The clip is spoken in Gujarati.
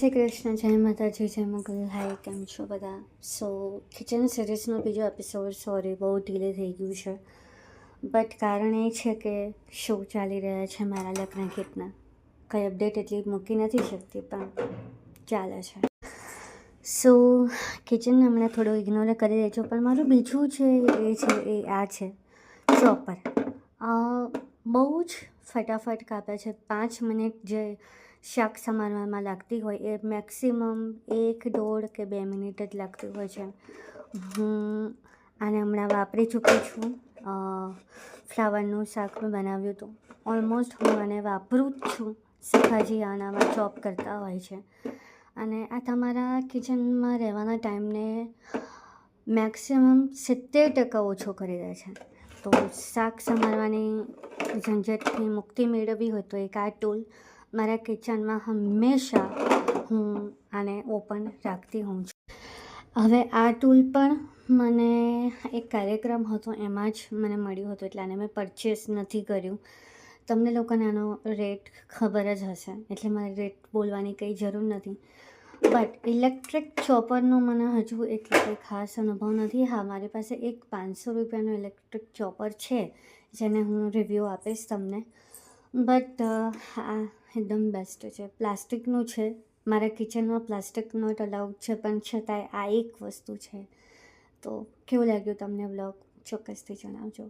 શ્રી કૃષ્ણ, જય માતાજી, જય મંગલ. હાય, કેમ છો બધા? સો કિચન સિરીઝનો બીજો એપિસોડ, સોરી બહુ ડીલે થઈ ગયું છે, બટ કારણ એ છે કે શો ચાલી રહ્યા છે મારા લગ્ન ગીતના. કંઈ અપડેટ એટલી મૂકી નથી શકતી, પણ ચાલે છે. સો કિચન હમણાં થોડું ઇગ્નોર કરી દેજો, પણ મારું બીજું છે એ આ છે ચોપર. બહુ જ ફટાફટ કાપે છે. 5 મિનિટ જે શાક સમારવામાં લાગતી હોય એ મેક્સિમમ 1, 1.5 કે 2 મિનિટ જ લાગતી હોય છે. હું આને હમણાં વાપરી ચૂકી છું. ફ્લાવરનું શાક મેં બનાવ્યું હતું. ઓલમોસ્ટ હું આને વાપરું જ છું. સખાજી આનામાં ચોપ કરતા હોય છે, અને આ તમારા કિચનમાં રહેવાના ટાઈમને મેક્સિમમ 70% ઓછો કરી દે છે. તો શાક સમારવાની ઝંઝટથી મુક્તિ મેળવવી હોય તો એક આ ટૂલ મારા કિચનમાં હંમેશા હું આને ઓપન રાખતી હોઉં છું. હવે આ ટૂલ પણ મને એક કાર્યક્રમ હતો એમાં જ મને મળ્યું હતું, એટલે આને મેં પરચેસ નથી કર્યું. તમને લોકોને આનો રેટ ખબર જ હશે, એટલે મારે રેટ બોલવાની કંઈ જરૂર નથી. બટ ઇલેક્ટ્રિક ચોપરનો મને હજુ એટલો કંઈ ખાસ અનુભવ નથી. હા, મારી પાસે એક 500 રૂપિયાનું ઇલેક્ટ્રિક ચોપર છે, જેને હું રિવ્યૂ આપીશ તમને. બટ આ એકદમ બેસ્ટ છે. પ્લાસ્ટિકનું છે. મારા કિચનમાં પ્લાસ્ટિક નોટ અલાઉડ છે, પણ છતાંય આ એક વસ્તુ છે. તો કેવું લાગ્યું તમને વ્લોગ? ચોક્કસથી જણાવજો.